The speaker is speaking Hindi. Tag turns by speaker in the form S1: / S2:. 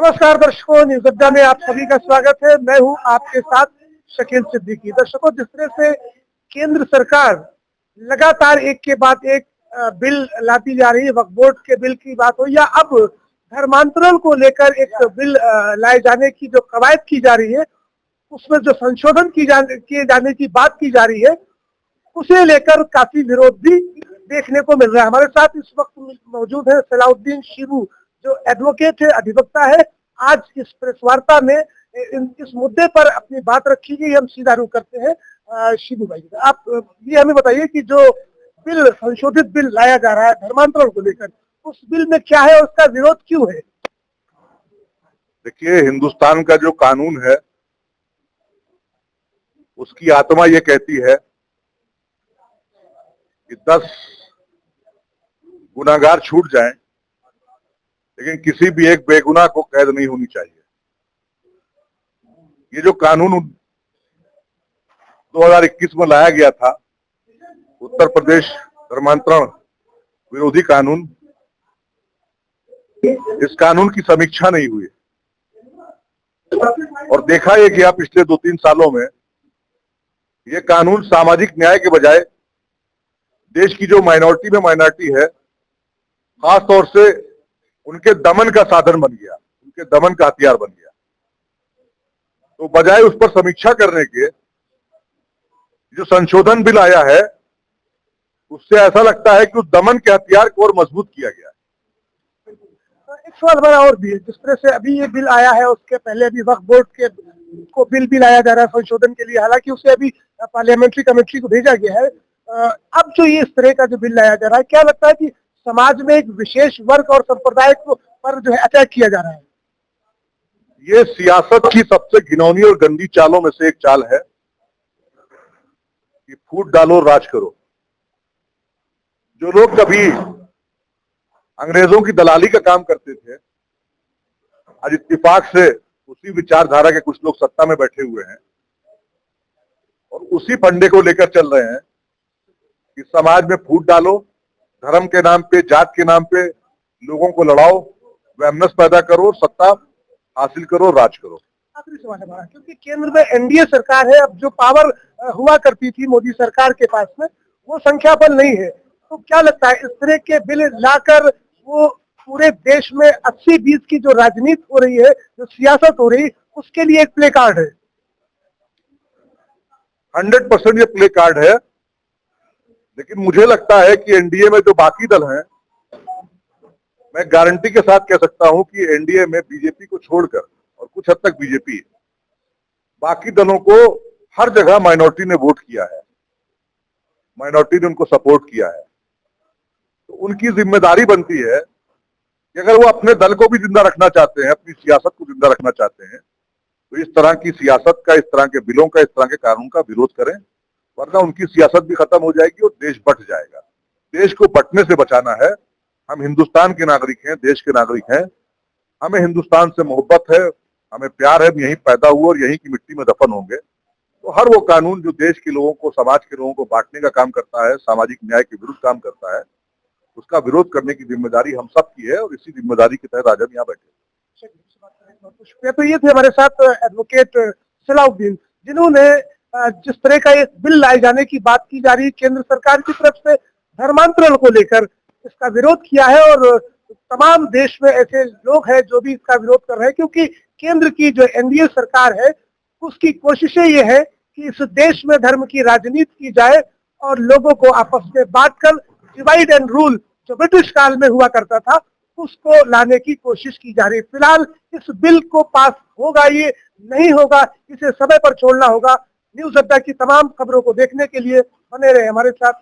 S1: नमस्कार दर्शकों, न्यूज अड्डा में आप सभी का स्वागत है। मैं हूं आपके साथ शकील सिद्दीकी। दर्शकों, जिस तरह से केंद्र सरकार लगातार एक के बाद एक बिल लाती जा रही है, वक्फ बोर्ड के बिल की बात हो या अब धर्मांतरण को लेकर एक बिल लाए जाने की जो कवायद की जा रही है, उसमें जो संशोधन किए जाने की बात की जा रही है, उसे लेकर काफी विरोध भी देखने को मिल रहा है। हमारे साथ इस वक्त मौजूद है सलाउद्दीन शिबू, जो एडवोकेट है, अधिवक्ता है। आज इस प्रेस वार्ता में इस मुद्दे पर अपनी बात रखी गई। हम सीधा रुख करते हैं शिबू भाई, आप ये हमें बताइए कि जो बिल, संशोधित बिल लाया जा रहा है धर्मांतरण को लेकर, उस बिल में क्या है और उसका विरोध क्यों है?
S2: देखिए, हिंदुस्तान का जो कानून है उसकी आत्मा ये कहती है कि 10 गुनाहगार छूट जाएं, लेकिन किसी भी एक बेगुनाह को कैद नहीं होनी चाहिए। ये जो कानून 2021 में लाया गया था, उत्तर प्रदेश धर्मांतरण विरोधी कानून, इस कानून की समीक्षा नहीं हुई और देखा यह गया पिछले 2-3 सालों में ये कानून सामाजिक न्याय के बजाय देश की जो माइनॉरिटी में माइनॉरिटी है, खास तौर से उनके दमन का साधन बन गया, उनके दमन का हथियार बन गया। तो बजाय उस पर समीक्षा करने के, जो संशोधन बिल आया है उससे ऐसा लगता है कि उस दमन के हथियार को और मजबूत किया गया है।
S1: एक सवाल हमारा और भी है, जिस तरह से अभी ये बिल आया है, उसके पहले भी वक्फ बोर्ड के को बिल भी लाया जा रहा है संशोधन के लिए, हालांकि उसे अभी पार्लियामेंट्री कमेटी को भेजा गया है। अब जो ये इस तरह का जो बिल लाया जा रहा है, क्या लगता है कि समाज में एक विशेष वर्ग और संप्रदाय पर जो है अटैक किया जा रहा है?
S2: ये सियासत की सबसे घिनौनी और गंदी चालों में से एक चाल है कि फूट डालो, राज करो। जो लोग कभी अंग्रेजों की दलाली का काम करते थे, आज इत्तेफाक से उसी विचारधारा के कुछ लोग सत्ता में बैठे हुए हैं और उसी फंडे को लेकर चल रहे हैं कि समाज में फूट डालो, धर्म के नाम पे, जात के नाम पे लोगों को लड़ाओ, वैमनस पैदा करो, सत्ता हासिल करो, राज करो।
S1: आखिरी सवाल है हमारा, क्योंकि केंद्र में एनडीए सरकार है, अब जो पावर हुआ करती थी मोदी सरकार के पास में, वो संख्या बल नहीं है। तो क्या लगता है, इस तरह के बिल लाकर वो पूरे देश में 80-20 की जो राजनीति हो रही है, जो सियासत हो रही है, उसके लिए एक प्ले कार्ड है?
S2: 100% ये प्ले कार्ड है, लेकिन मुझे लगता है कि एनडीए में जो बाकी दल हैं, मैं गारंटी के साथ कह सकता हूं कि एनडीए में बीजेपी को छोड़कर, और कुछ हद तक बीजेपी, बाकी दलों को हर जगह माइनॉरिटी ने वोट किया है, माइनॉरिटी ने उनको सपोर्ट किया है। तो उनकी जिम्मेदारी बनती है कि अगर वो अपने दल को भी जिंदा रखना चाहते हैं, अपनी सियासत को जिंदा रखना चाहते हैं, तो इस तरह की सियासत का, इस तरह के बिलों का, इस तरह के कानून का विरोध करें, वरना उनकी सियासत भी खत्म हो जाएगी और देश बट जाएगा। देश को बटने से बचाना है। हम हिंदुस्तान के नागरिक हैं, देश के नागरिक हैं, हमें हिंदुस्तान से मोहब्बत है, हमें प्यार है, हम यहीं पैदा हुए और यहीं की मिट्टी में दफन होंगे। तो हर वो कानून जो देश के लोगों को, समाज के लोगों को बांटने का काम करता है, सामाजिक न्याय के विरुद्ध काम करता है, उसका विरोध करने की जिम्मेदारी हम सब की है और इसी जिम्मेदारी के तहत आज हम यहाँ बैठे।
S1: तो ये थे हमारे साथ एडवोकेट सलाउद्दीन, जिन्होंने जिस तरह का एक बिल लाए जाने की बात की जा रही है केंद्र सरकार की तरफ से धर्मांतरण को लेकर, इसका विरोध किया है। और तमाम देश में ऐसे लोग हैं जो भी इसका विरोध कर रहे हैं, क्योंकि केंद्र की जो एनडीए सरकार है, उसकी कोशिशें ये है कि इस देश में धर्म की राजनीति की जाए और लोगों को आपस में बांटकर डिवाइड एंड रूल, जो ब्रिटिश काल में हुआ करता था, उसको लाने की कोशिश की जा रही है। फिलहाल इस बिल को पास होगा, ये नहीं होगा, इसे समय पर छोड़ना होगा। न्यूज अड्डा की तमाम खबरों को देखने के लिए बने रहे हमारे साथ।